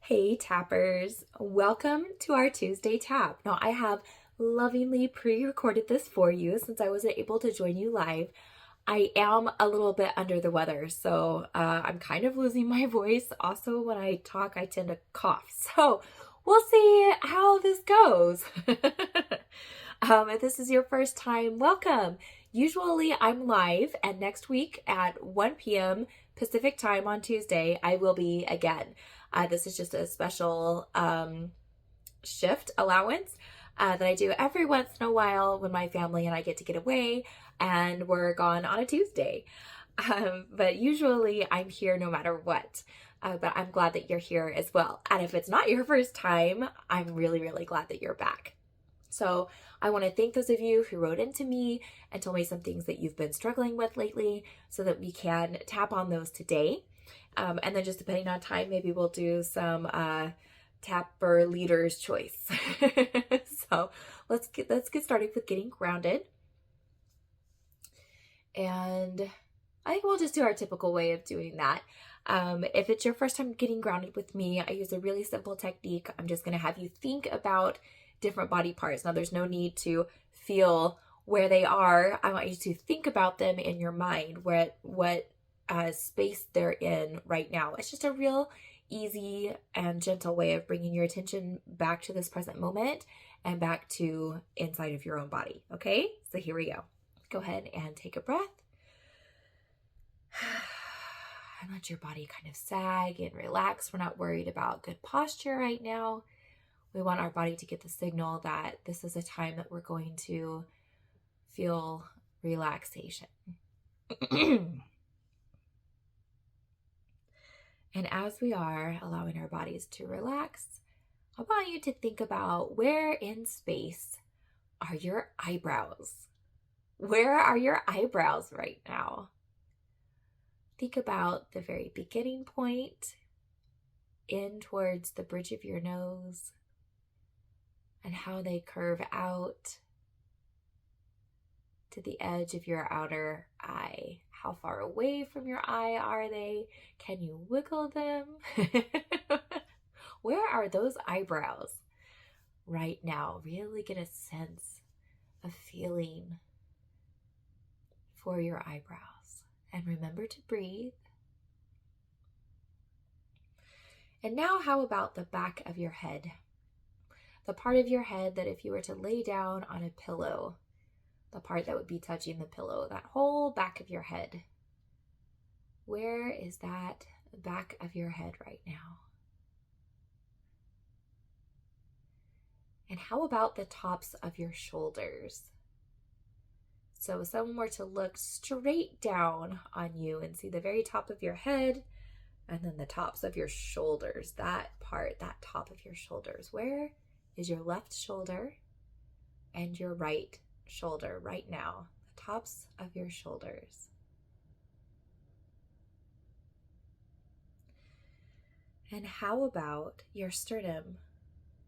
Hey tappers, welcome to our Tuesday tap. Now I have lovingly pre-recorded this for you since I wasn't able to join you live. I am a little bit under the weather, so I'm kind of losing my voice. Also, when I talk, I tend to cough. So we'll see how this goes. If this is your first time, welcome. Usually I'm live, and next week at 1 p.m. Pacific time on Tuesday, I will be again. This is just a special shift allowance that I do every once in a while when my family and I get to get away and we're gone on a Tuesday. But usually I'm here no matter what. But I'm glad that you're here as well. And if it's not your first time, I'm really, really glad that you're back. So I want to thank those of you who wrote into me and told me some things that you've been struggling with lately so that we can tap on those today. And then just depending on time, maybe we'll do some tapper leader's choice. So let's get started with getting grounded. And I think we'll just do our typical way of doing that. If it's your first time getting grounded with me, I use a really simple technique. I'm just going to have you think about different body parts. Now, there's no need to feel where they are. I want you to think about them in your mind, what space they're in right now. It's just a real easy and gentle way of bringing your attention back to this present moment and back to inside of your own body. Okay, so here we go. Go ahead and take a breath. And let your body kind of sag and relax. We're not worried about good posture right now. We want our body to get the signal that this is a time that we're going to feel relaxation. And as we are allowing our bodies to relax, I want you to think about where in space are your eyebrows? Where are your eyebrows right now? Think about the very beginning point in towards the bridge of your nose and how they curve out to the edge of your outer eye. How far away from your eye are they? Can you wiggle them? Where are those eyebrows right now? Really get a sense of feeling for your eyebrows. And remember to breathe. And now how about the back of your head? The part of your head that if you were to lay down on a pillow, the part that would be touching the pillow, that whole back of your head. Where is that back of your head right now? And how about the tops of your shoulders? So if someone were to look straight down on you and see the very top of your head and then the tops of your shoulders, that part, that top of your shoulders, where is your left shoulder and your right shoulder right now? The tops of your shoulders. And how about your sternum?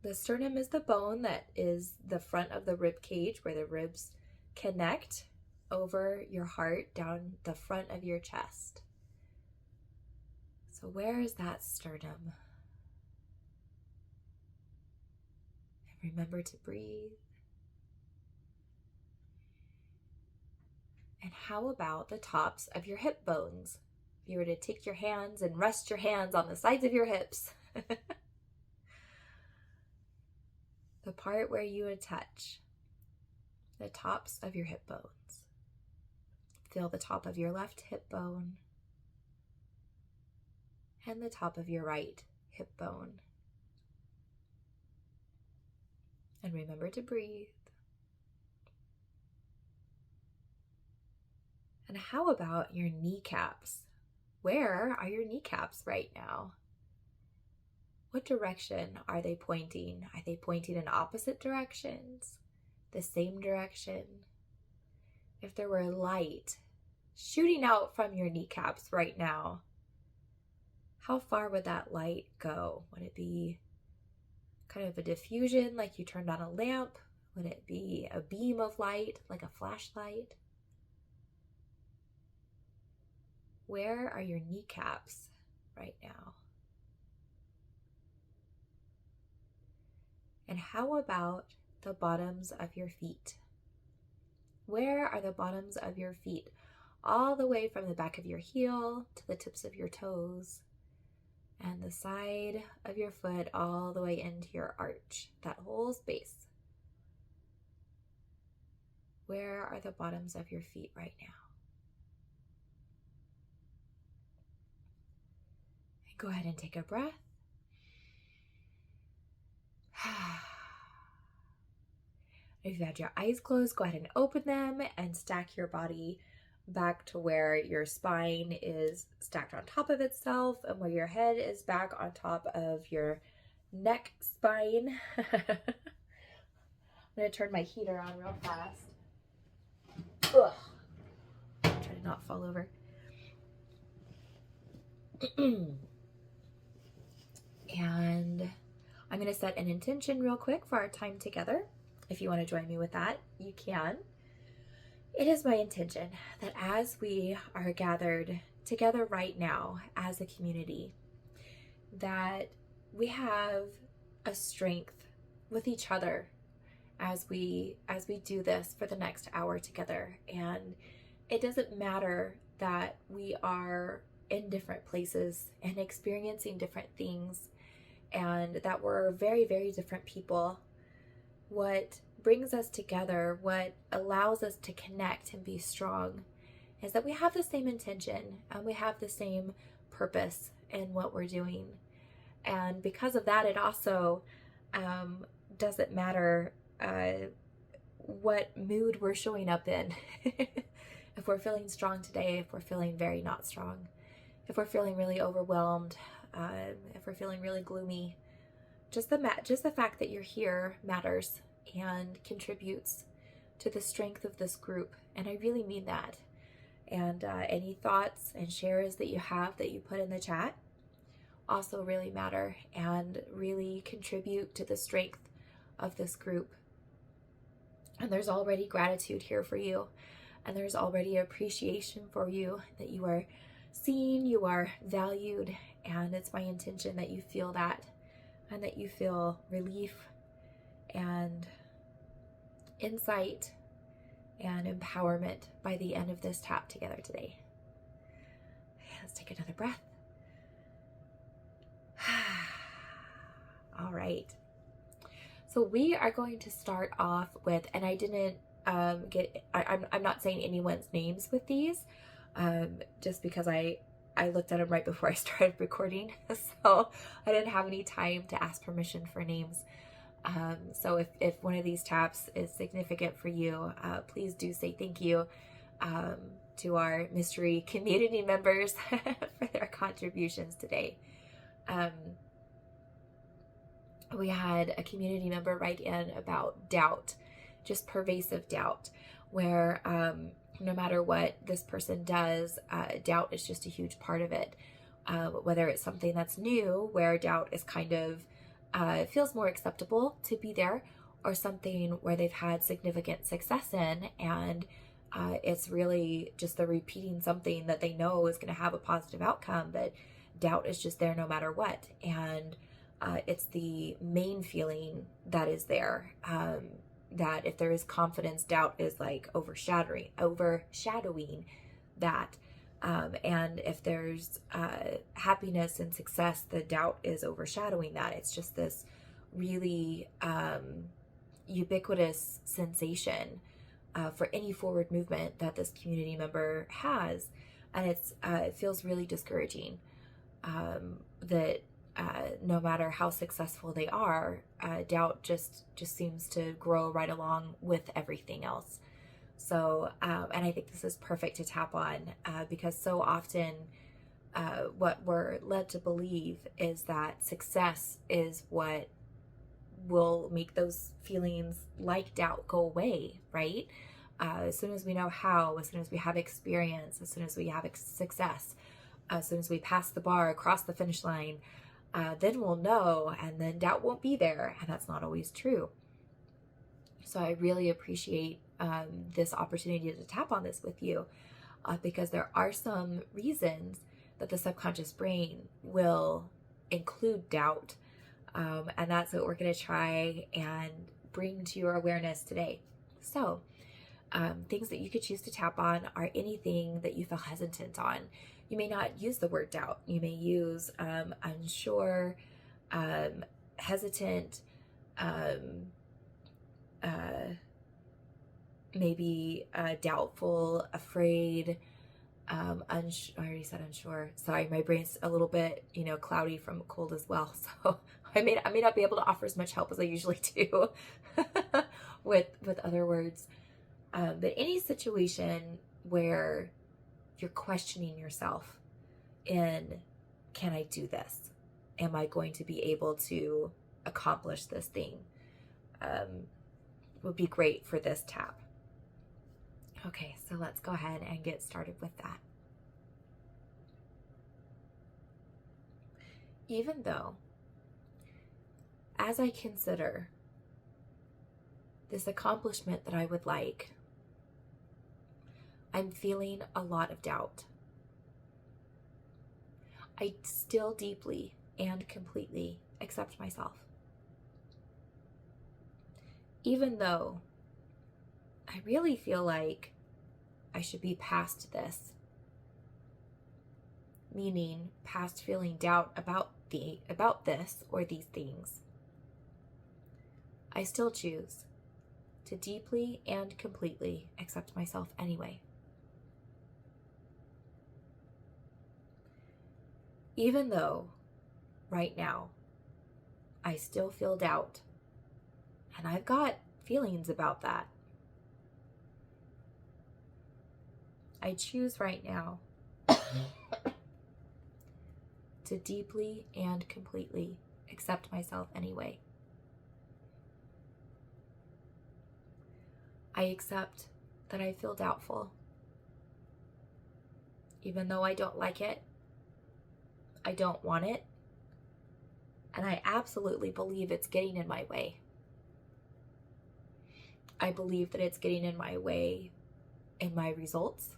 The sternum is the bone that is the front of the rib cage where the ribs connect over your heart down the front of your chest. So where is that sternum? And remember to breathe. And how about the tops of your hip bones? If you were to take your hands and rest your hands on the sides of your hips, the part where you would touch the tops of your hip bones. Feel the top of your left hip bone and the top of your right hip bone. And remember to breathe. And how about your kneecaps? Where are your kneecaps right now? What direction are they pointing? Are they pointing in opposite directions? The same direction? If there were light shooting out from your kneecaps right now, how far would that light go? Would it be kind of a diffusion like you turned on a lamp? Would it be a beam of light like a flashlight? Where are your kneecaps right now? And how about the bottoms of your feet? Where are the bottoms of your feet? All the way from the back of your heel to the tips of your toes and the side of your foot all the way into your arch, that whole space. Where are the bottoms of your feet right now? And go ahead and take a breath. If you had your eyes closed, go ahead and open them and stack your body back to where your spine is stacked on top of itself and where your head is back on top of your neck spine. I'm going to turn my heater on real fast. Ugh. Try to not fall over. And I'm going to set an intention real quick for our time together. If you want to join me with that, you can. It is my intention that as we are gathered together right now as a community, that we have a strength with each other as we do this for the next hour together. And it doesn't matter that we are in different places and experiencing different things and that we're very, very different people. What brings us together, what allows us to connect and be strong, is that we have the same intention and we have the same purpose in what we're doing. And because of that, it also doesn't matter what mood we're showing up in. If we're feeling strong today, if we're feeling very not strong, if we're feeling really overwhelmed, if we're feeling really gloomy, just the fact that you're here matters and contributes to the strength of this group. And I really mean that. And any thoughts and shares that you have that you put in the chat also really matter and really contribute to the strength of this group. And there's already gratitude here for you. And there's already appreciation for you, that you are seen, you are valued. And it's my intention that you feel that and that you feel relief and insight and empowerment by the end of this tap together today. Let's take another breath. All right. So we are going to start off with, and I didn't I'm not saying anyone's names with these, just because I looked at them right before I started recording, so I didn't have any time to ask permission for names. So if one of these taps is significant for you, please do say thank you to our mystery community members for their contributions today. We had a community member write in about doubt, just pervasive doubt, where no matter what this person does, doubt is just a huge part of it. Whether it's something that's new, where doubt is kind of feels more acceptable to be there, or something where they've had significant success in, and it's really just they're repeating something that they know is going to have a positive outcome, but doubt is just there no matter what. And it's the main feeling that is there, that if there is confidence, doubt is like overshadowing that. And if there's happiness and success, the doubt is overshadowing that. It's just this really ubiquitous sensation for any forward movement that this community member has. And it feels really discouraging that no matter how successful they are, doubt just seems to grow right along with everything else. So, and I think this is perfect to tap on because so often what we're led to believe is that success is what will make those feelings like doubt go away, right? As soon as we know how, as soon as we have experience, as soon as we have success, as soon as we pass the bar, across the finish line, then we'll know, and then doubt won't be there. And that's not always true. So I really appreciate this opportunity to tap on this with you because there are some reasons that the subconscious brain will include doubt And that's what we're going to try and bring to your awareness today. So, things that you could choose to tap on are anything that you feel hesitant on. You may not use the word doubt. You may use unsure, hesitant, maybe doubtful, afraid, I already said unsure. Sorry, my brain's a little bit, cloudy from cold as well. So I may not be able to offer as much help as I usually do with other words. But any situation where you're questioning yourself in, can I do this? Am I going to be able to accomplish this thing? Would be great for this tap. Okay, so let's go ahead and get started with that. Even though, as I consider this accomplishment that I would like, I'm feeling a lot of doubt. I still deeply and completely accept myself. Even though I really feel like I should be past this, meaning past feeling doubt about this or these things, I still choose to deeply and completely accept myself anyway. Even though right now I still feel doubt, and I've got feelings about that, I choose right now to deeply and completely accept myself anyway. I accept that I feel doubtful. Even though I don't like it, I don't want it, and I absolutely believe it's getting in my way. I believe that it's getting in my way in my results.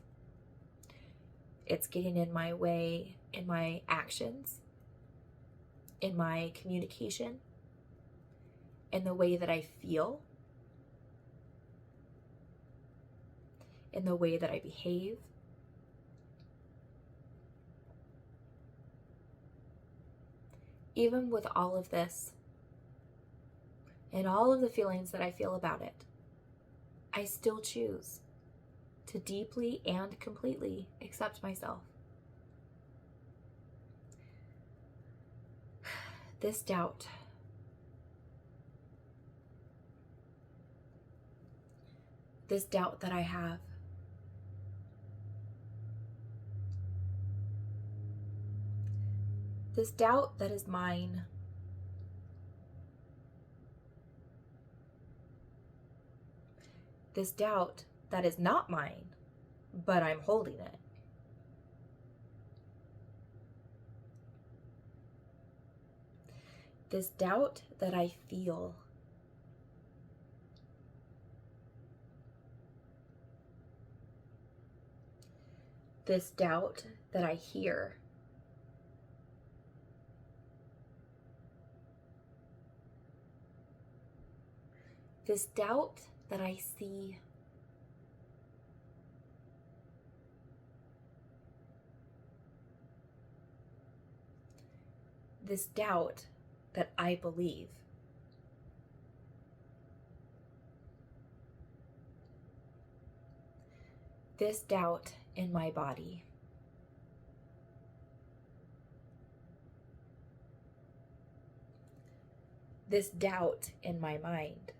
It's getting in my way in my actions, in my communication, in the way that I feel, in the way that I behave. Even with all of this and all of the feelings that I feel about it, I still choose to deeply and completely accept myself. This doubt, that I have, this doubt that is mine, this doubt that is not mine, but I'm holding it. This doubt that I feel. This doubt that I hear. This doubt that I see. This doubt that I believe. This doubt in my body. This doubt in my mind.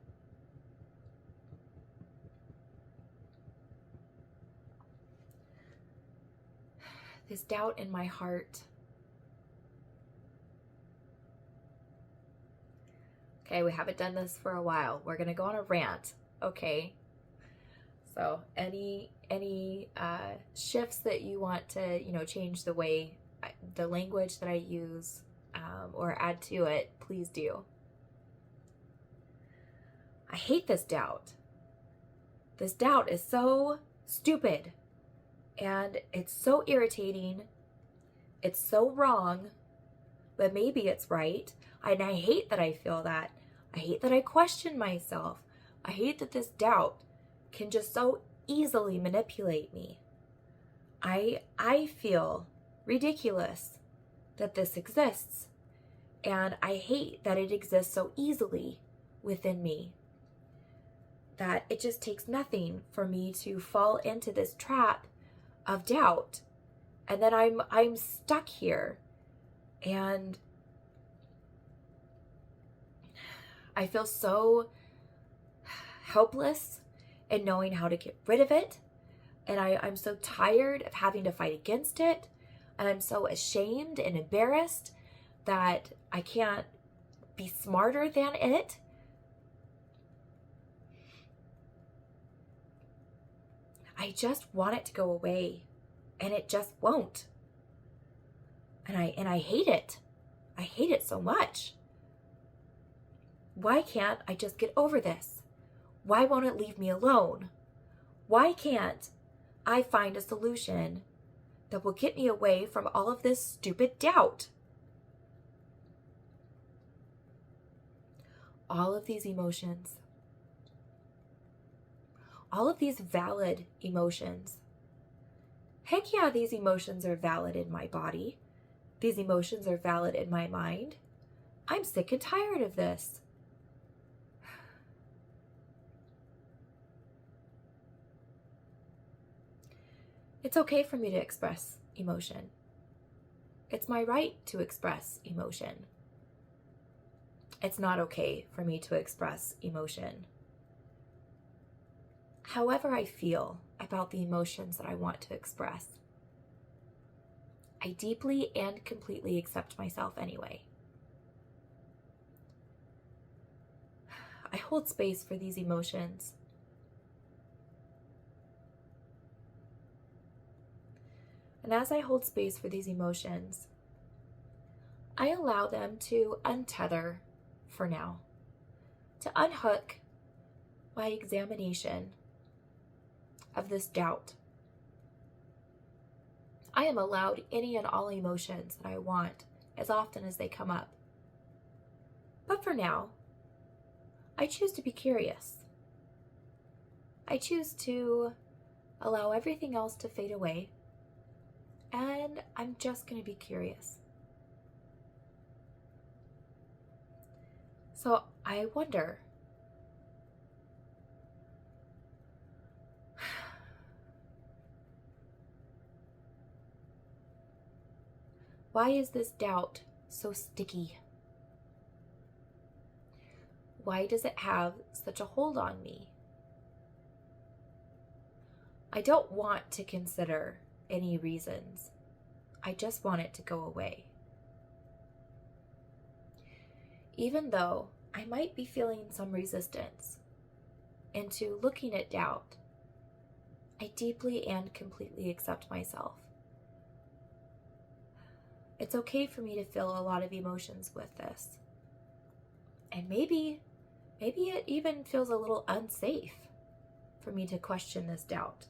This doubt in my heart. Okay, we haven't done this for a while. We're gonna go on a rant, okay? So any shifts that you want to, change the way, the language that I use, or add to it, please do. I hate this doubt. This doubt is so stupid, and it's so irritating. It's so wrong, but maybe it's right. And I hate that I feel that. I hate that I question myself. I hate that this doubt can just so easily manipulate me. I feel ridiculous that this exists. And I hate that it exists so easily within me. That it just takes nothing for me to fall into this trap of doubt. And then I'm stuck here. And I feel so helpless in knowing how to get rid of it. And I'm so tired of having to fight against it. And I'm so ashamed and embarrassed that I can't be smarter than it. I just want it to go away, and it just won't. And I hate it. I hate it so much. Why can't I just get over this? Why won't it leave me alone? Why can't I find a solution that will get me away from all of this stupid doubt? All of these emotions, all of these valid emotions. Heck yeah, these emotions are valid in my body. These emotions are valid in my mind. I'm sick and tired of this. It's okay for me to express emotion. It's my right to express emotion. It's not okay for me to express emotion. However I feel about the emotions that I want to express, I deeply and completely accept myself anyway. I hold space for these emotions. And as I hold space for these emotions, I allow them to untether for now, to unhook my examination of this doubt. I am allowed any and all emotions that I want as often as they come up. But for now, I choose to be curious. I choose to allow everything else to fade away, and I'm just going to be curious. So I wonder, why is this doubt so sticky? Why does it have such a hold on me? I don't want to consider any reasons. I just want it to go away. Even though I might be feeling some resistance into looking at doubt, I deeply and completely accept myself. It's okay for me to feel a lot of emotions with this. And maybe it even feels a little unsafe for me to question this doubt.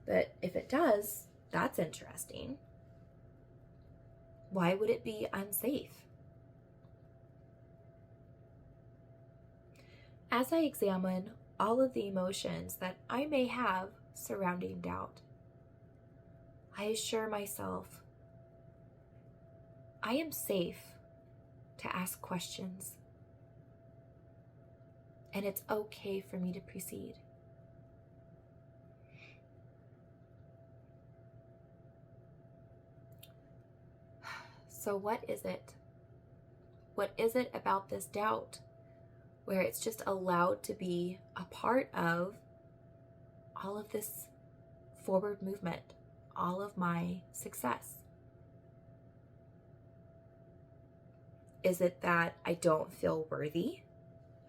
But if it does, that's interesting. Why would it be unsafe? As I examine all of the emotions that I may have surrounding doubt, I assure myself I am safe to ask questions, and it's okay for me to proceed. So what is it? What is it about this doubt where it's just allowed to be a part of all of this forward movement, all of my success? Is it that I don't feel worthy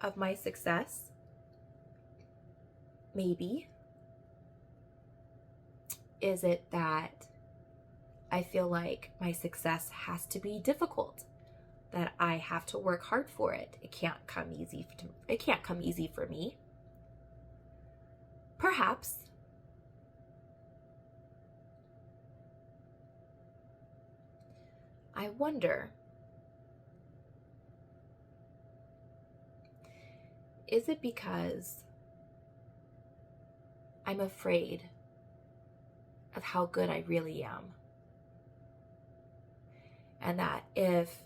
of my success? Maybe. Is it that I feel like my success has to be difficult, that I have to work hard for it? It can't come easy for me. Perhaps. I wonder Is it because I'm afraid of how good I really am? And that if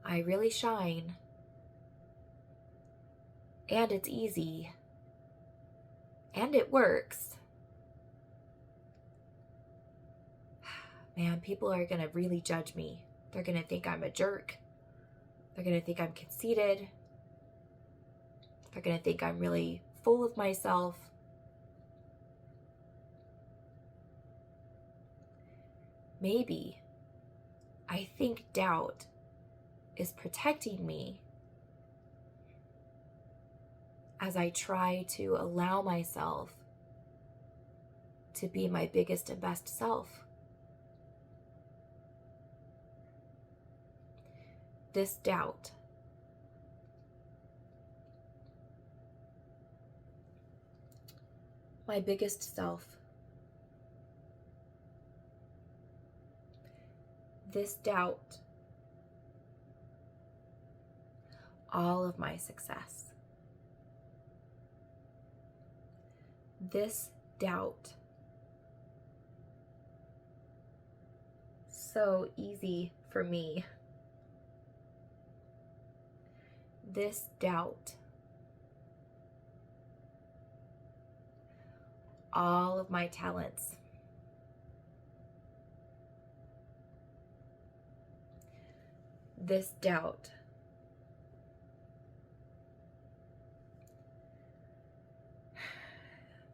I really shine and it's easy and it works, man, people are going to really judge me. They're going to think I'm a jerk. They're going to think I'm conceited. They're going to think I'm really full of myself. Maybe I think doubt is protecting me as I try to allow myself to be my biggest and best self. This doubt my biggest self. This doubt, all of my success. This doubt, so easy for me. This doubt, all of my talents. This doubt,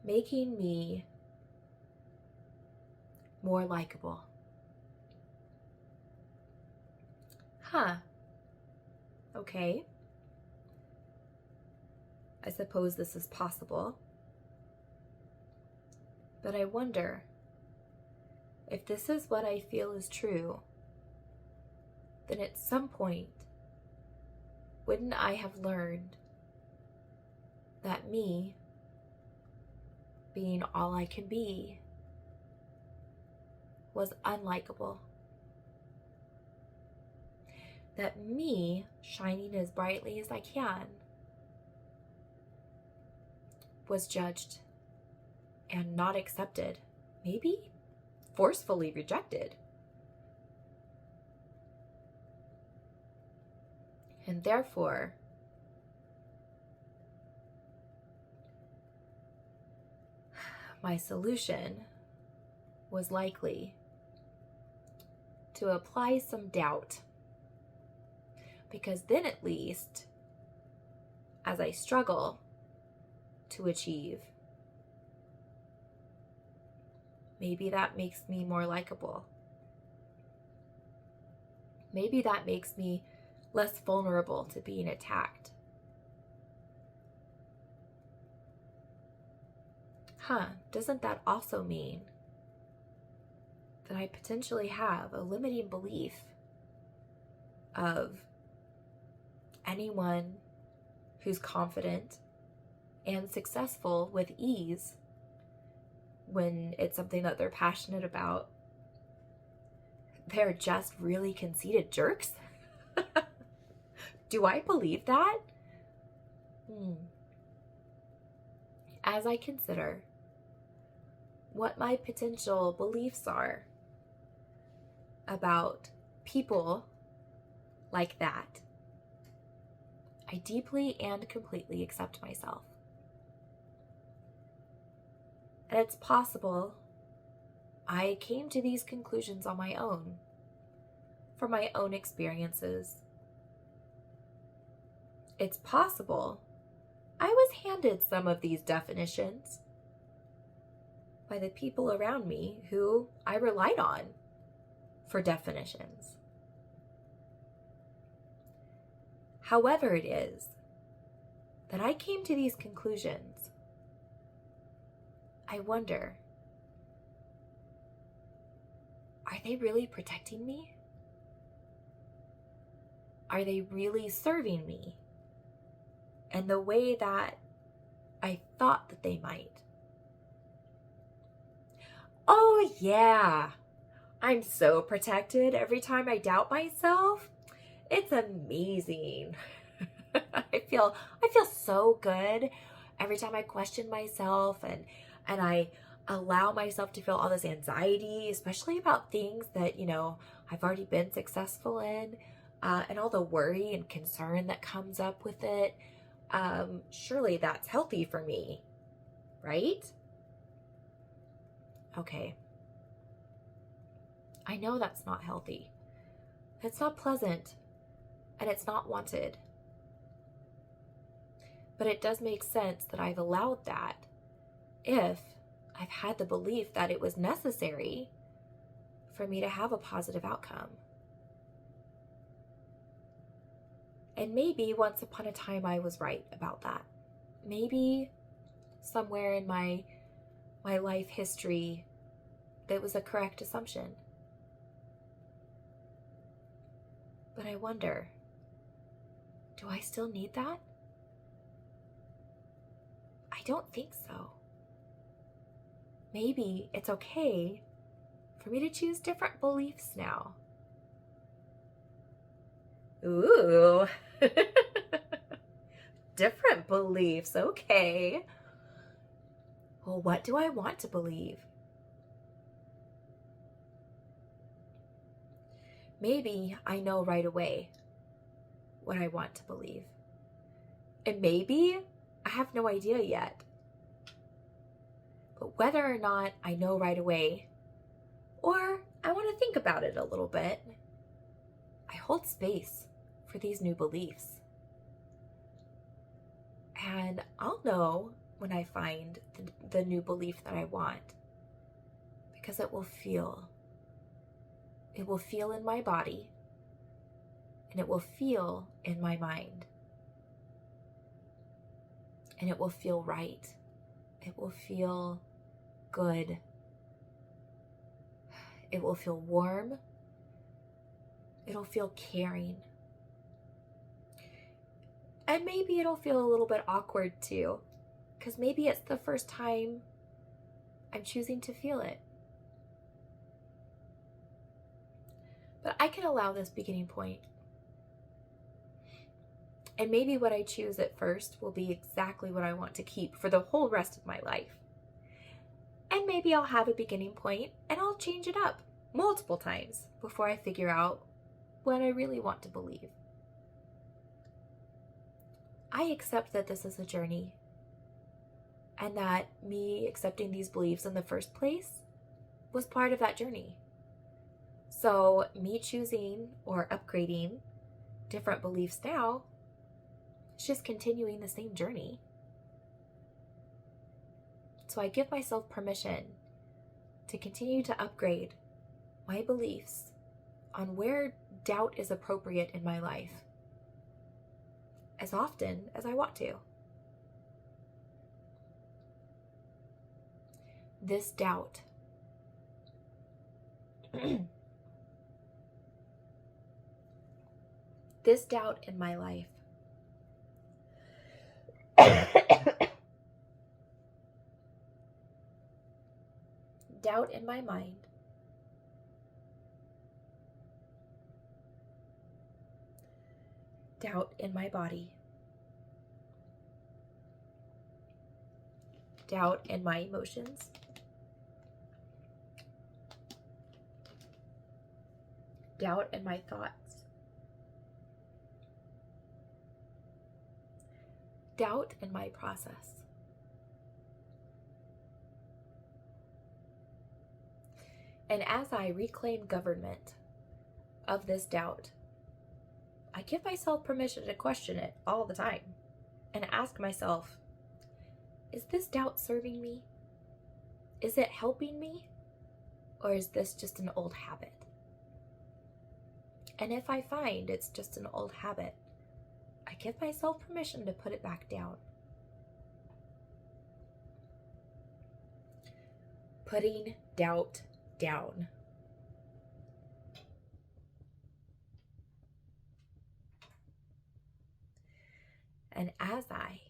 making me more likable. Okay. I suppose this is possible. But I wonder if this is what I feel is true, then at some point, wouldn't I have learned that me being all I can be was unlikable? That me shining as brightly as I can was judged and not accepted, maybe forcefully rejected. And therefore, my solution was likely to apply some doubt. Because then at least, as I struggle to achieve, maybe that makes me more likable. Maybe that makes me less vulnerable to being attacked. Doesn't that also mean that I potentially have a limiting belief of anyone who's confident and successful with ease when it's something that they're passionate about? They're just really conceited jerks? Do I believe that? As I consider what my potential beliefs are about people like that, I deeply and completely accept myself. And it's possible I came to these conclusions on my own, from my own experiences. It's possible I was handed some of these definitions by the people around me who I relied on for definitions. However it is that I came to these conclusions, I wonder, are they really protecting me? Are they really serving me in the way that I thought that they might? Oh yeah, I'm so protected every time I doubt myself. It's amazing. I feel so good every time I question myself and I allow myself to feel all this anxiety, especially about things that, I've already been successful in, and all the worry and concern that comes up with it. Surely that's healthy for me, right? Okay. I know that's not healthy. It's not pleasant, and it's not wanted. But it does make sense that I've allowed that if I've had the belief that it was necessary for me to have a positive outcome. And maybe once upon a time I was right about that. Maybe somewhere in my life history that was a correct assumption. But I wonder, do I still need that? I don't think so. Maybe it's okay for me to choose different beliefs now. Ooh, different beliefs, okay. Well, what do I want to believe? Maybe I know right away what I want to believe. And maybe I have no idea yet. But whether or not I know right away, or I want to think about it a little bit, I hold space for these new beliefs. And I'll know when I find the new belief that I want, because it will feel in my body, and it will feel in my mind, and it will feel right. It will feel good. It will feel warm. It'll feel caring. And maybe it'll feel a little bit awkward too, because maybe it's the first time I'm choosing to feel it. But I can allow this beginning point. And maybe what I choose at first will be exactly what I want to keep for the whole rest of my life. And maybe I'll have a beginning point and I'll change it up multiple times before I figure out what I really want to believe. I accept that this is a journey, and that me accepting these beliefs in the first place was part of that journey. So me choosing or upgrading different beliefs now is just continuing the same journey. So I give myself permission to continue to upgrade my beliefs on where doubt is appropriate in my life as often as I want to. This doubt this doubt in my life doubt in my mind, doubt in my body, doubt in my emotions, doubt in my thoughts, doubt in my process. And as I reclaim government of this doubt, I give myself permission to question it all the time and ask myself, is this doubt serving me? Is it helping me? Or is this just an old habit? And if I find it's just an old habit, I give myself permission to put it back down. Putting doubt down. And as I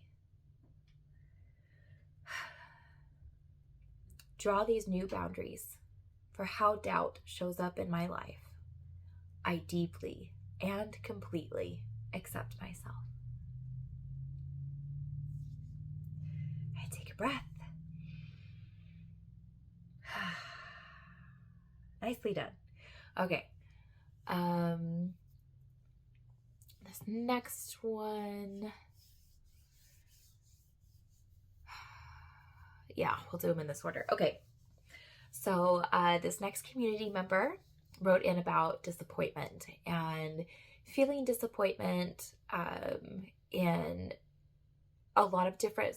draw these new boundaries for how doubt shows up in my life, I deeply and completely accept myself. Take a breath. Nicely done. Okay. This next one. Yeah, we'll do them in this order. Okay. So this next community member wrote in about disappointment and feeling disappointment in a lot of different,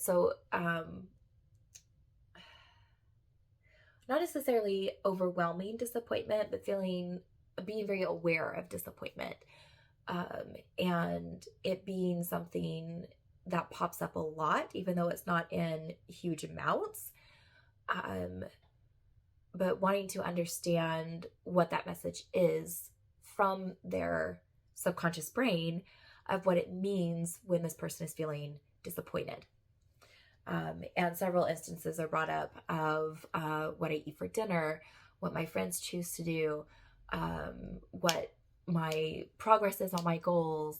not necessarily overwhelming disappointment, but being very aware of disappointment, and it being something that pops up a lot, even though it's not in huge amounts, but wanting to understand what that message is from their subconscious brain of what it means when this person is feeling disappointed. And several instances are brought up of what I eat for dinner, what my friends choose to do, what my progress is on my goals,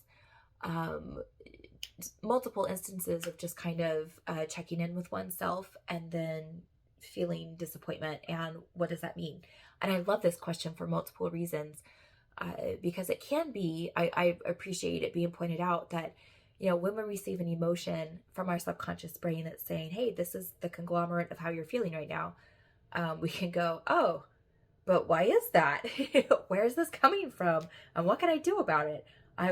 multiple instances of just kind of checking in with oneself and then feeling disappointment and what does that mean. And I love this question for multiple reasons, because it can be, I appreciate it being pointed out that, you know, when we receive an emotion from our subconscious brain that's saying, hey, this is the conglomerate of how you're feeling right now, we can go, oh, but why is that? Where is this coming from? And what can I do about it?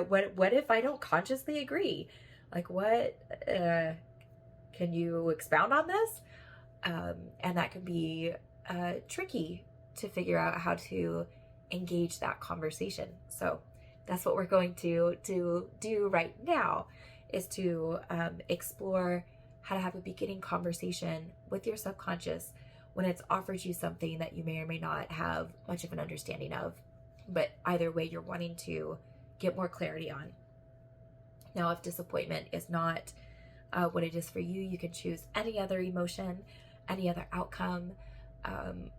What if I don't consciously agree? Like, what, can you expound on this? And that can be tricky to figure out how to engage that conversation. So that's what we're going to do right now, is to explore how to have a beginning conversation with your subconscious when it's offered you something that you may or may not have much of an understanding of, but either way you're wanting to get more clarity on. Now, if disappointment is not what it is for you, you can choose any other emotion, any other outcome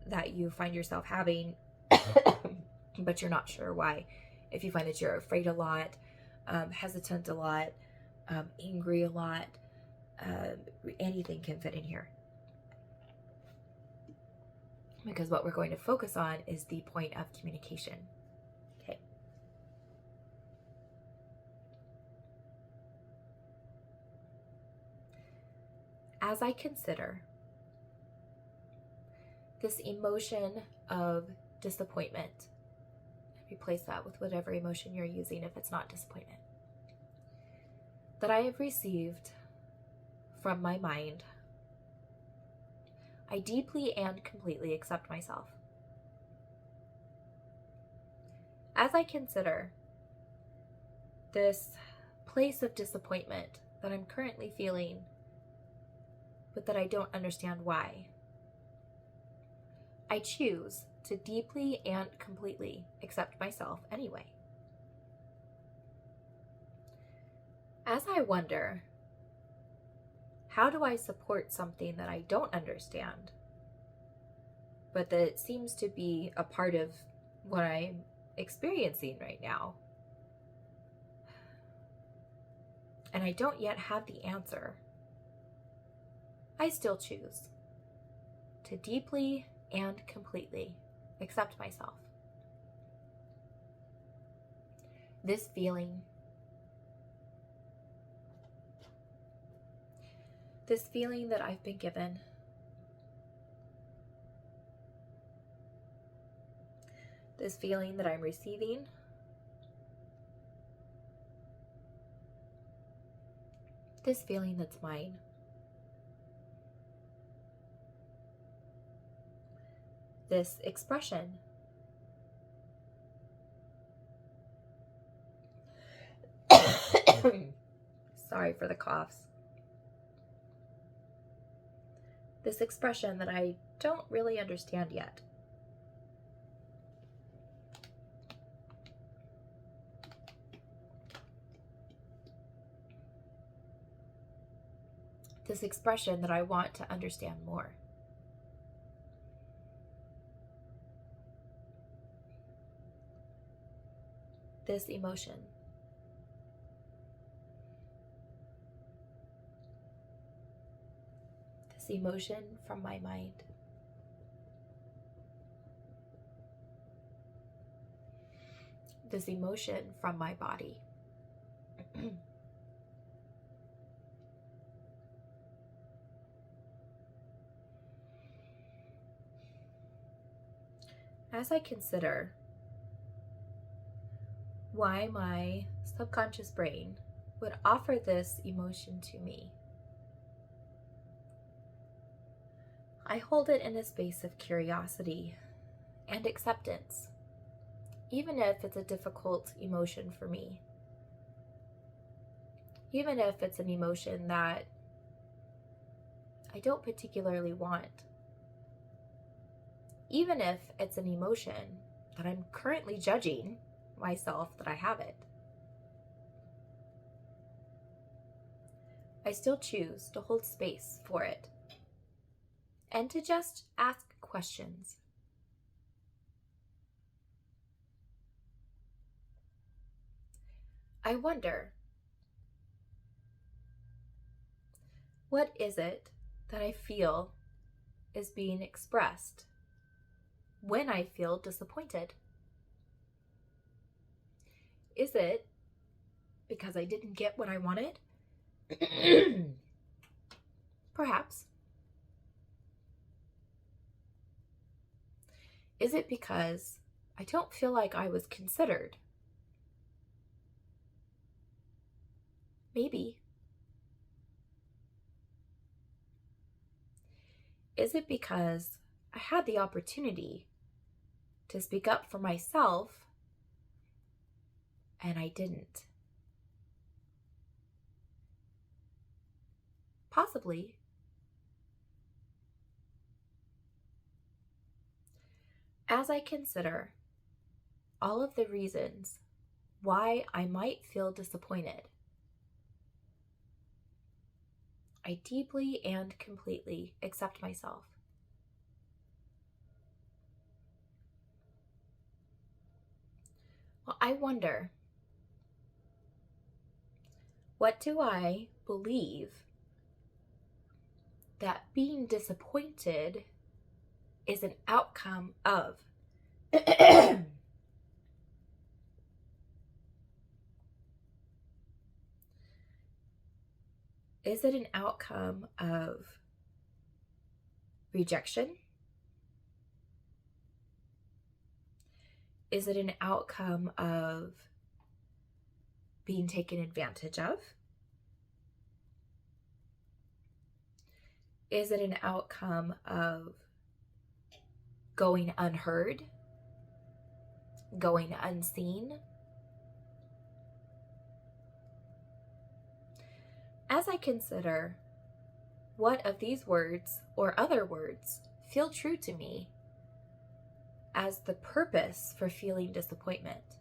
that you find yourself having, but you're not sure why. If you find that you're afraid a lot, hesitant a lot, angry a lot, anything can fit in here. Because what we're going to focus on is the point of communication. Okay. As I consider this emotion of disappointment, replace that with whatever emotion you're using if it's not disappointment, that I have received from my mind, I deeply and completely accept myself. As I consider this place of disappointment that I'm currently feeling, but that I don't understand why, I choose to deeply and completely accept myself anyway. As I wonder, how do I support something that I don't understand, but that it seems to be a part of what I'm experiencing right now? And I don't yet have the answer. I still choose to deeply and completely accept myself. This feeling that I've been given, this feeling that I'm receiving, this feeling that's mine, this expression, sorry for the coughs, this expression that I don't really understand yet. This expression that I want to understand more. This emotion. this emotion from my mind. This emotion from my body. As I consider why my subconscious brain would offer this emotion to me, I hold it in a space of curiosity and acceptance, even if it's a difficult emotion for me, even if it's an emotion that I don't particularly want, even if it's an emotion that I'm currently judging myself that I have it. I still choose to hold space for it and to just ask questions. I wonder, what is it that I feel is being expressed when I feel disappointed? Is it because I didn't get what I wanted? Perhaps. Is it because I don't feel like I was considered? Maybe. Is it because I had the opportunity to speak up for myself and I didn't? Possibly. As I consider all of the reasons why I might feel disappointed, I deeply and completely accept myself. Well, I wonder, what do I believe that being disappointed is an outcome of? Is it an outcome of rejection? Is it an outcome of being taken advantage of? Is it an outcome of going unheard? Going unseen? As I consider what of these words or other words feel true to me as the purpose for feeling disappointment,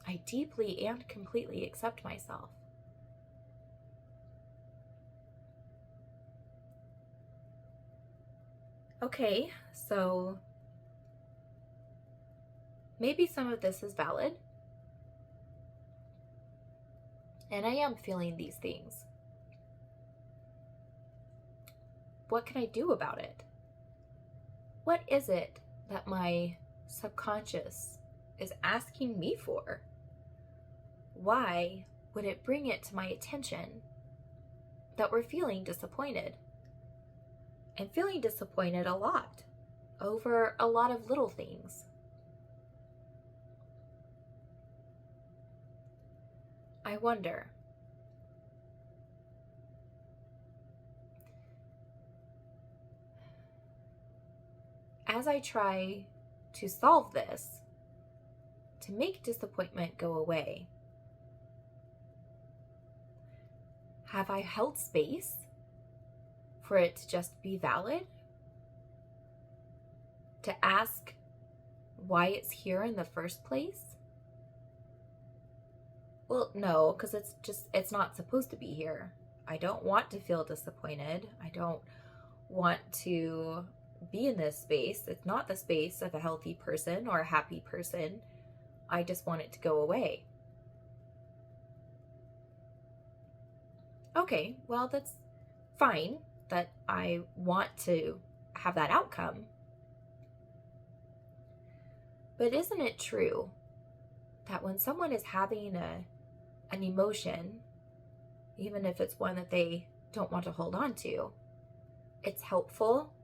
I deeply and completely accept myself. Okay, so maybe some of this is valid, and I am feeling these things. What can I do about it? What is it that my subconscious is asking me for? Why would it bring it to my attention that we're feeling disappointed? And feeling disappointed a lot over a lot of little things. I wonder, as I try to solve this, to make disappointment go away, have I held space for it to just be valid? To ask why it's here in the first place? Well, no, because it's not supposed to be here. I don't want to feel disappointed. I don't want to be in this space. It's not the space of a healthy person or a happy person. I just want it to go away. Okay, well, that's fine. that I want to have that outcome. But isn't it true that when someone is having an emotion, even if it's one that they don't want to hold on to, it's helpful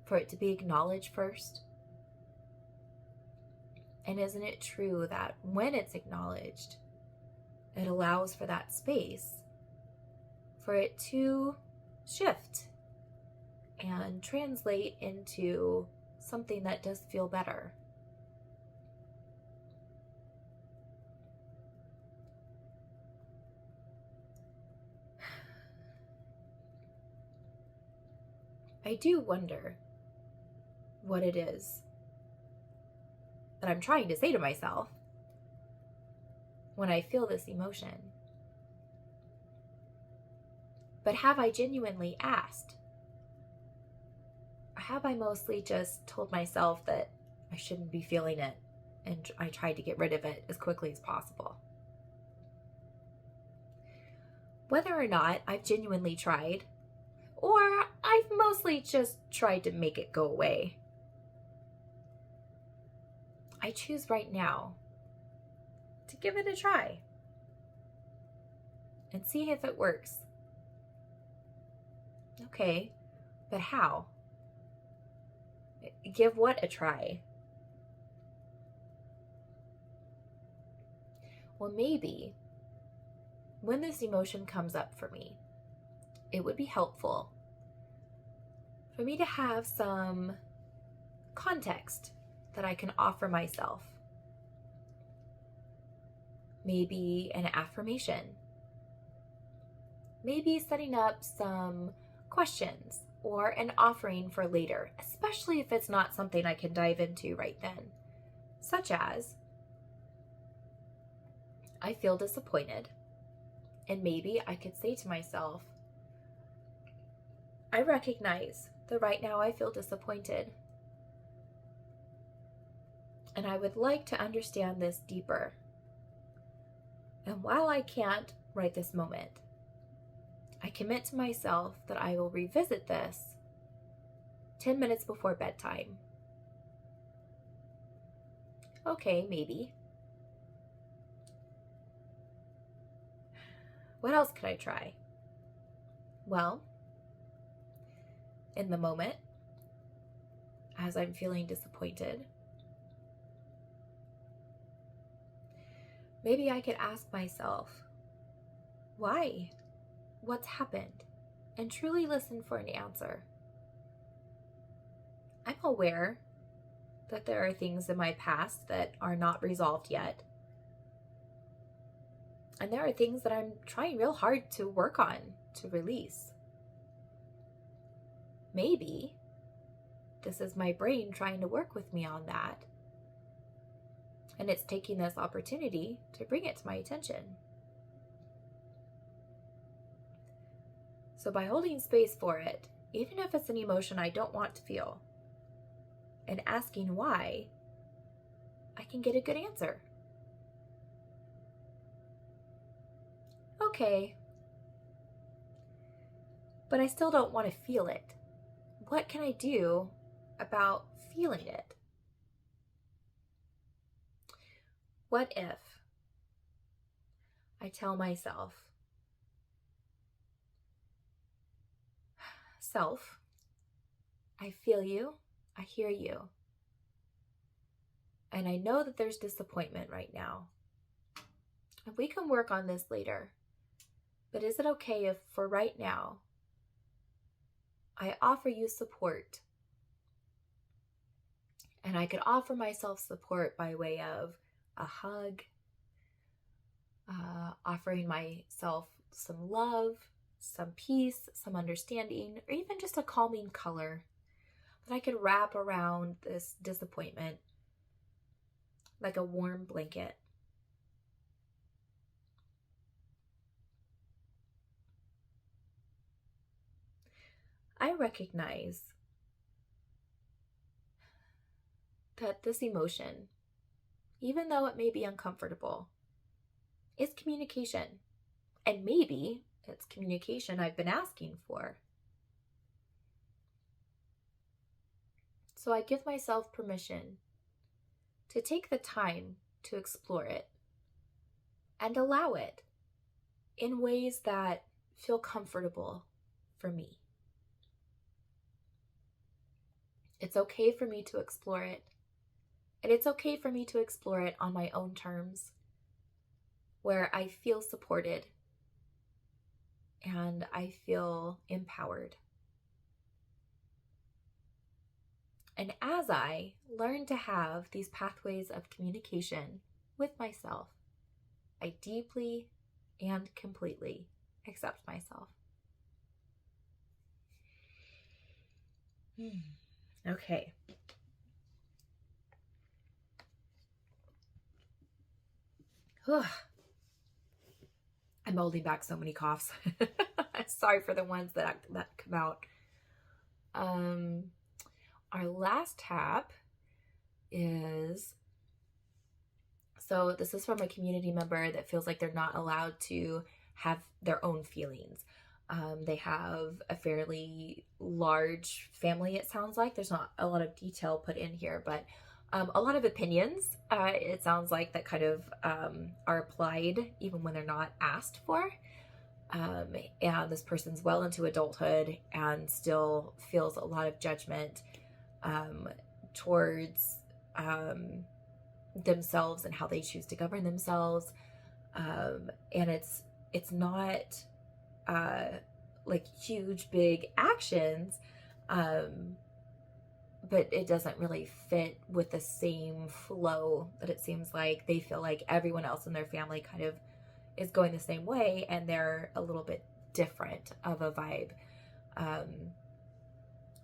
for it to be acknowledged first? And isn't it true that when it's acknowledged, it allows for that space for it to shift and translate into something that does feel better? I do wonder what it is that I'm trying to say to myself when I feel this emotion. But have I genuinely asked? Or have I mostly just told myself that I shouldn't be feeling it and I tried to get rid of it as quickly as possible? Whether or not I've genuinely tried, or I've mostly just tried to make it go away, I choose right now to give it a try and see if it works. Okay, but how? Give what a try? Well, maybe when this emotion comes up for me, it would be helpful for me to have some context that I can offer myself. Maybe an affirmation. Maybe setting up some questions or an offering for later, especially if it's not something I can dive into right then. Such as, I feel disappointed, and maybe I could say to myself, I recognize that right now I feel disappointed, and I would like to understand this deeper. And while I can't right this moment, I commit to myself that I will revisit this 10 minutes before bedtime. Okay, maybe. What else could I try? Well, in the moment, as I'm feeling disappointed, maybe I could ask myself, why? What's happened? And truly listen for an answer. I'm aware that there are things in my past that are not resolved yet. And there are things that I'm trying real hard to work on, to release. Maybe this is my brain trying to work with me on that. And it's taking this opportunity to bring it to my attention. So by holding space for it, even if it's an emotion I don't want to feel, and asking why, I can get a good answer. Okay, but I still don't want to feel it. What can I do about feeling it? What if I tell myself, self, I feel you, I hear you, and I know that there's disappointment right now. And we can work on this later, but is it okay if for right now, I offer you support? And I could offer myself support by way of a hug, offering myself some love, some peace, some understanding, or even just a calming color that I could wrap around this disappointment like a warm blanket. I recognize that this emotion, even though it may be uncomfortable, is communication. And maybe it's communication I've been asking for. So I give myself permission to take the time to explore it and allow it in ways that feel comfortable for me. It's okay for me to explore it. And it's okay for me to explore it on my own terms, where I feel supported and I feel empowered. And as I learn to have these pathways of communication with myself, I deeply and completely accept myself. Okay. I'm holding back so many coughs. Sorry for the ones that come out. Our last tap is, so this is from a community member that feels like they're not allowed to have their own feelings. They have a fairly large family, it sounds like. There's not a lot of detail put in here, but a lot of opinions, it sounds like, that kind of are applied even when they're not asked for. And this person's well into adulthood and still feels a lot of judgment towards themselves and how they choose to govern themselves. And it's not like huge, big actions, but it doesn't really fit with the same flow that it seems like they feel like everyone else in their family kind of is going the same way, and they're a little bit different of a vibe.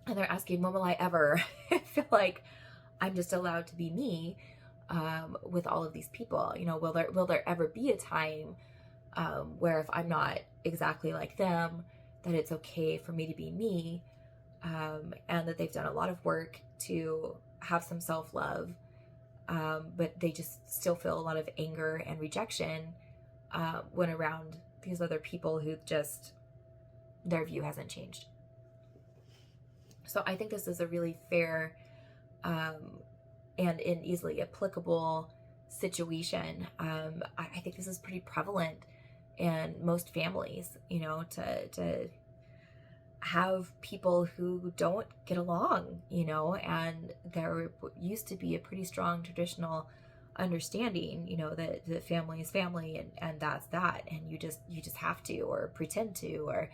And they're asking, when will I ever feel like I'm just allowed to be me with all of these people? You know, will there ever be a time where if I'm not exactly like them, that it's okay for me to be me, and that they've done a lot of work to have some self-love, but they just still feel a lot of anger and rejection when around these other people who just, their view hasn't changed. So I think this is a really fair and an easily applicable situation. I think this is pretty prevalent in most families, you know, to have people who don't get along, you know, and there used to be a pretty strong traditional understanding, you know, that the family is family, and that's that, and you just have to, or pretend to, or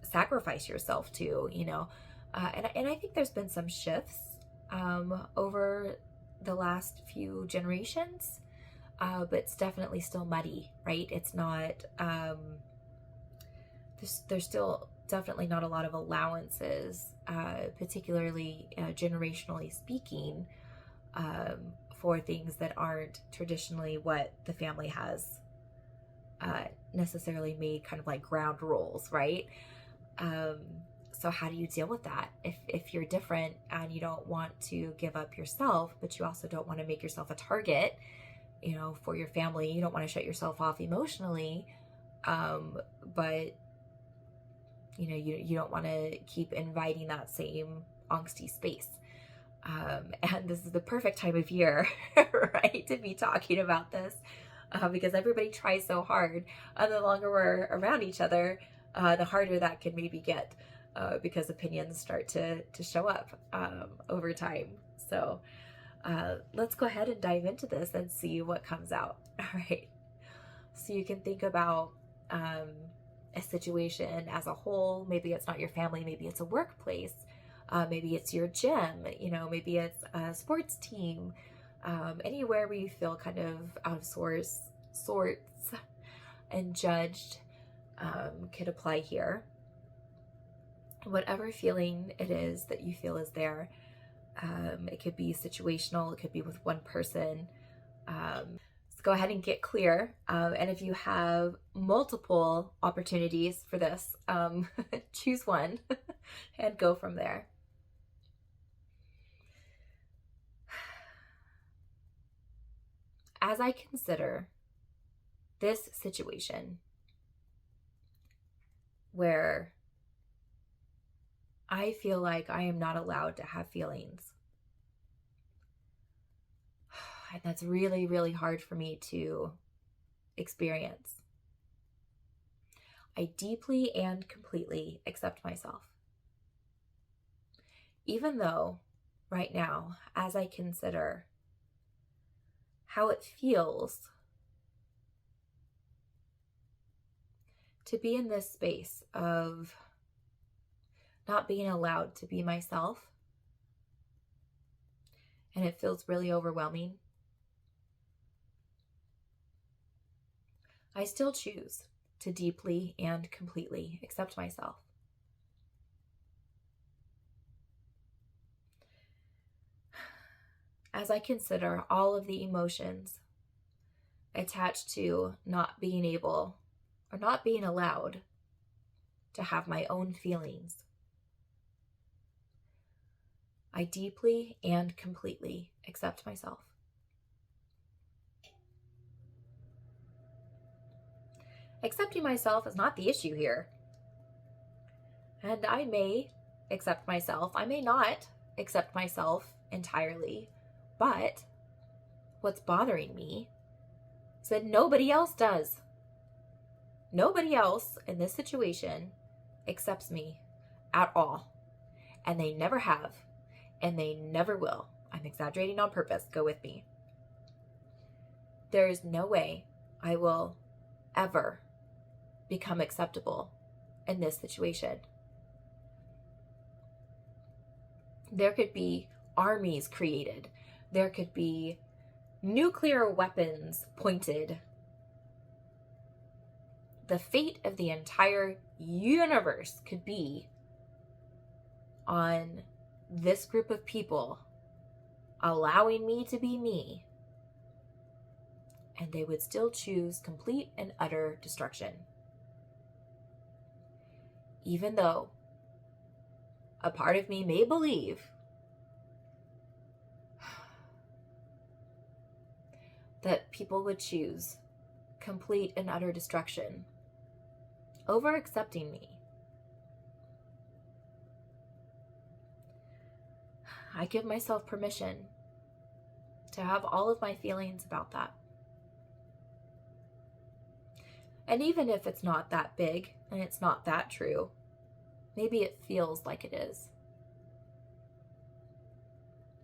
sacrifice yourself to, you know, and I think there's been some shifts over the last few generations, but it's definitely still muddy, right? It's not, there's still definitely not a lot of allowances, particularly generationally speaking, for things that aren't traditionally what the family has necessarily made kind of like ground rules, right? So how do you deal with that if you're different and you don't want to give up yourself, but you also don't want to make yourself a target, you know, for your family? You don't want to shut yourself off emotionally, but you know, you don't want to keep inviting that same angsty space. And this is the perfect time of year, right, to be talking about this, because everybody tries so hard, and the longer we're around each other, the harder that can maybe get, because opinions start to show up over time. So let's go ahead and dive into this and see what comes out. All right. So you can think about a situation as a whole. Maybe it's not your family, maybe it's a workplace, maybe it's your gym, you know, maybe it's a sports team, anywhere where you feel kind of out of sorts and judged, could apply here. Whatever feeling it is that you feel is there, it could be situational, it could be with one person. So go ahead and get clear. And if you have multiple opportunities for this, choose one and go from there. As I consider this situation where I feel like I am not allowed to have feelings. And that's really, really hard for me to experience. I deeply and completely accept myself. Even though right now, as I consider how it feels to be in this space of not being allowed to be myself, and it feels really overwhelming, I still choose to deeply and completely accept myself. As I consider all of the emotions attached to not being able or not being allowed to have my own feelings, I deeply and completely accept myself. Accepting myself is not the issue here. And I may accept myself. I may not accept myself entirely. But what's bothering me is that nobody else does. Nobody else in this situation accepts me at all. And they never have. And they never will. I'm exaggerating on purpose. Go with me. There is no way I will ever become acceptable in this situation. There could be armies created. There could be nuclear weapons pointed. The fate of the entire universe could be on this group of people allowing me to be me. And they would still choose complete and utter destruction. Even though a part of me may believe that people would choose complete and utter destruction over accepting me. I give myself permission to have all of my feelings about that. And even if it's not that big and it's not that true, maybe it feels like it is.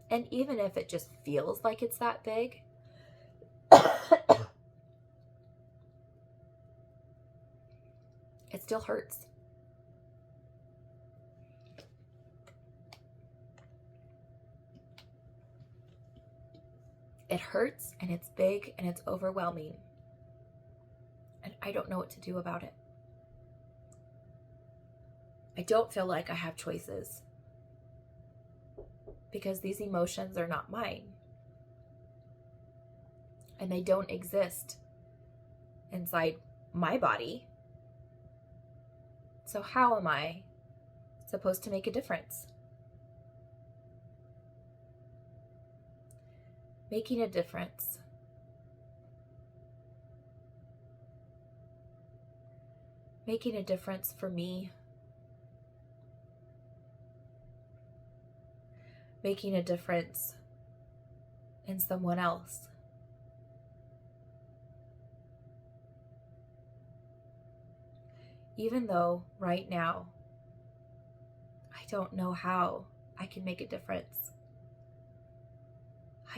And even if it just feels like it's that big, it still hurts. It hurts and it's big and it's overwhelming. And I don't know what to do about it. I don't feel like I have choices because these emotions are not mine. And they don't exist inside my body. So how am I supposed to make a difference? Making a difference. Making a difference for me. Making a difference in someone else. Even though right now, I don't know how I can make a difference.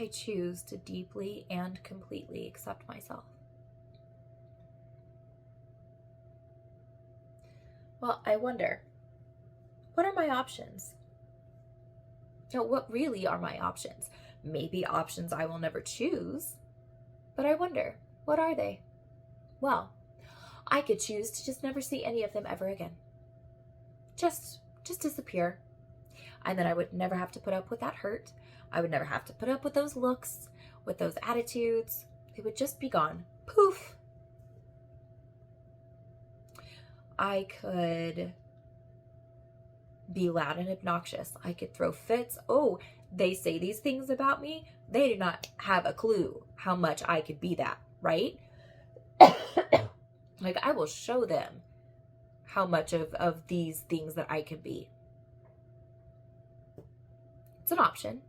I choose to deeply and completely accept myself. Well, I wonder, what are my options? What really are my options? Maybe options I will never choose, but I wonder, what are they? Well, I could choose to just never see any of them ever again. Just disappear. And then I would never have to put up with that hurt. I would never have to put up with those looks, with those attitudes. They would just be gone. Poof. I could be loud and obnoxious. I could throw fits. Oh, they say these things about me. They do not have a clue how much I could be that, right? Like, I will show them how much of these things that I can be. It's an option.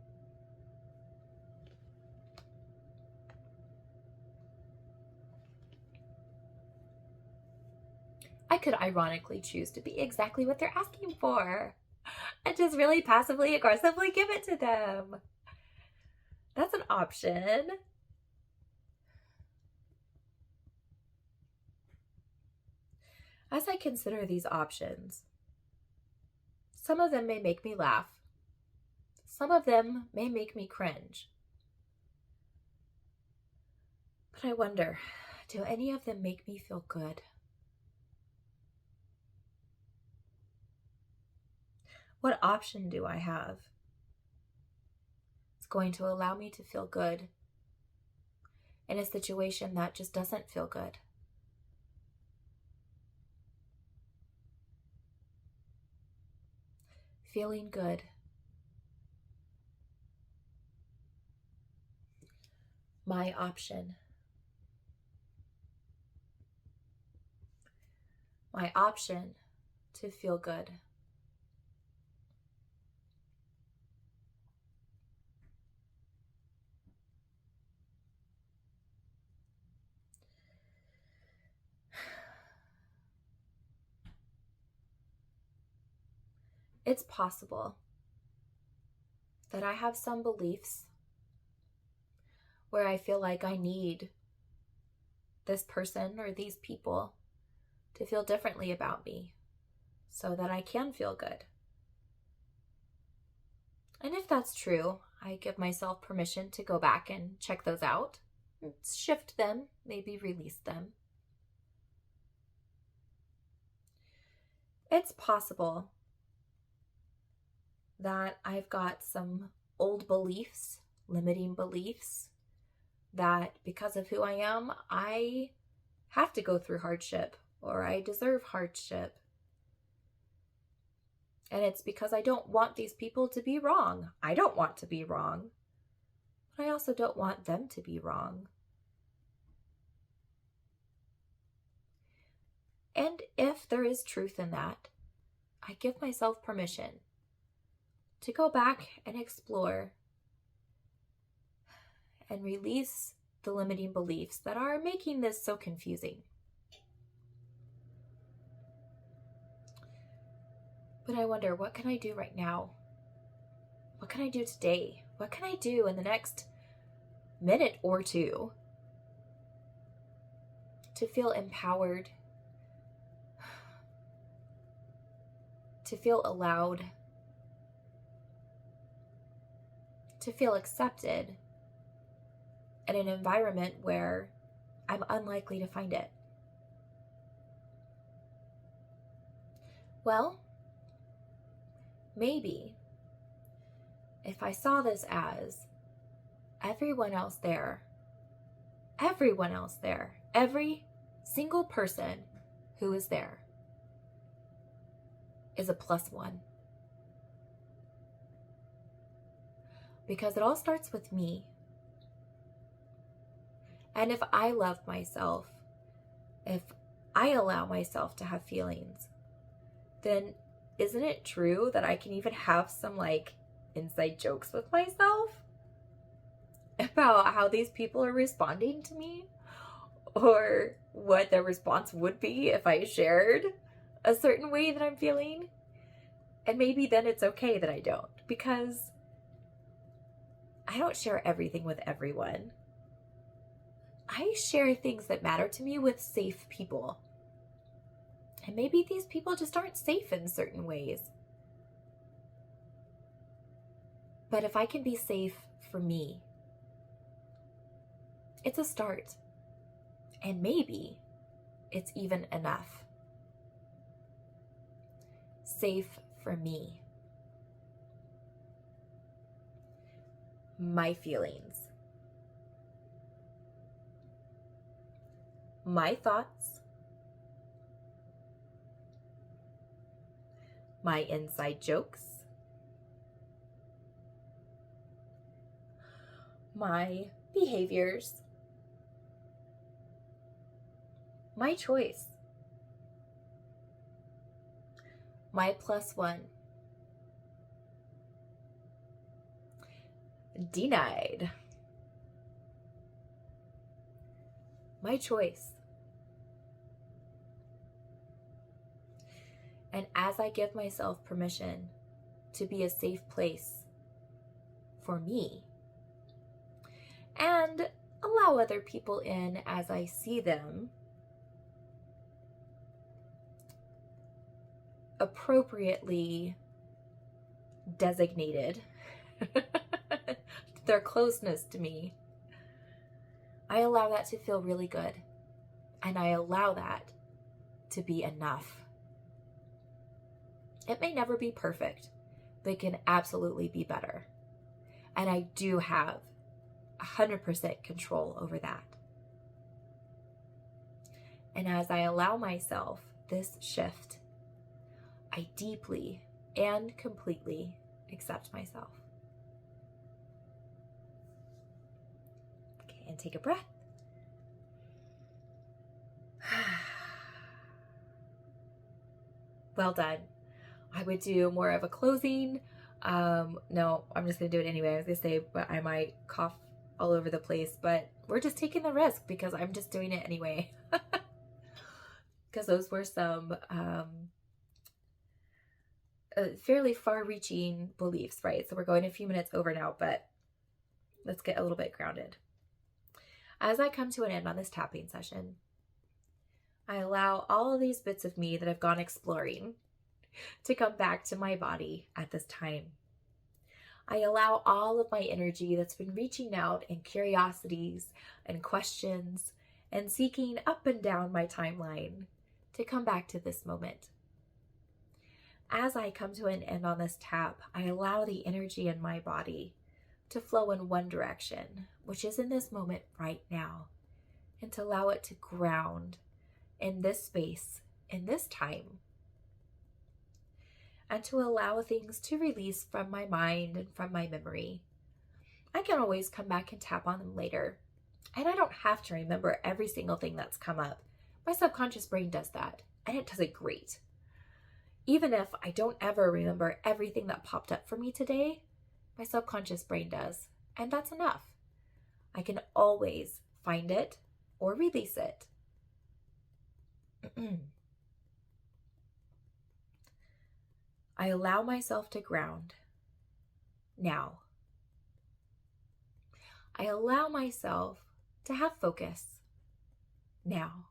I could ironically choose to be exactly what they're asking for and just really passively aggressively give it to them. That's an option. As I consider these options, some of them may make me laugh. Some of them may make me cringe. But I wonder, do any of them make me feel good? What option do I have? It's going to allow me to feel good in a situation that just doesn't feel good. Feeling good. My option. My option to feel good. It's possible that I have some beliefs where I feel like I need this person or these people to feel differently about me so that I can feel good. And if that's true, I give myself permission to go back and check those out, shift them, maybe release them. It's possible that I've got some old beliefs, limiting beliefs, that because of who I am, I have to go through hardship or I deserve hardship. And it's because I don't want these people to be wrong. I don't want to be wrong. But I also don't want them to be wrong. And if there is truth in that, I give myself permission to go back and explore and release the limiting beliefs that are making this so confusing. But I wonder, what can I do right now? What can I do today? What can I do in the next minute or two to feel empowered, to feel allowed, to feel accepted in an environment where I'm unlikely to find it? Well, maybe if I saw this as everyone else there, every single person who is there is a +1. Because it all starts with me. And if I love myself, if I allow myself to have feelings, then isn't it true that I can even have some inside jokes with myself about how these people are responding to me or what their response would be if I shared a certain way that I'm feeling? And maybe then it's okay that I don't, because I don't share everything with everyone. I share things that matter to me with safe people. And maybe these people just aren't safe in certain ways. But if I can be safe for me, it's a start. And maybe it's even enough. Safe for me. My feelings. My thoughts. My inside jokes. My behaviors. My choice. My +1. Denied. My choice. And as I give myself permission to be a safe place for me and allow other people in as I see them, appropriately designated their closeness to me, I allow that to feel really good. And I allow that to be enough. It may never be perfect, but it can absolutely be better. And I do have 100% control over that. And as I allow myself this shift, I deeply and completely accept myself. Okay, and take a breath. Well done. I would do more of a closing. No, I'm just going to do it anyway. I was going to say, but I might cough all over the place, but we're just taking the risk because I'm just doing it anyway. Because those were some fairly far-reaching beliefs, right? So we're going a few minutes over now, but let's get a little bit grounded. As I come to an end on this tapping session, I allow all of these bits of me that have gone exploring to come back to my body at this time. I allow all of my energy that's been reaching out in curiosities and questions and seeking up and down my timeline to come back to this moment. As I come to an end on this tap, I allow the energy in my body to flow in one direction, which is in this moment right now, and to allow it to ground in this space, in this time, and to allow things to release from my mind and from my memory. I can always come back and tap on them later, and I don't have to remember every single thing that's come up. My subconscious brain does that, and it does it great. Even if I don't ever remember everything that popped up for me today, my subconscious brain does, and that's enough. I can always find it or release it. I allow myself to ground now. I allow myself to have focus now.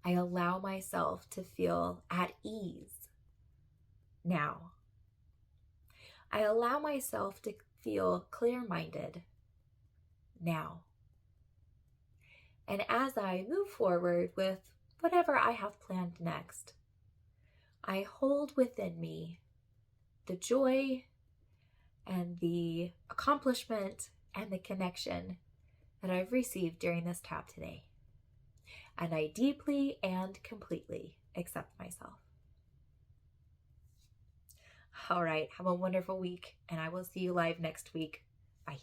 I allow myself to feel at ease now. I allow myself to feel clear-minded now. And as I move forward with whatever I have planned next, I hold within me the joy and the accomplishment and the connection that I've received during this tap today. And I deeply and completely accept myself. All right, have a wonderful week, and I will see you live next week. Bye.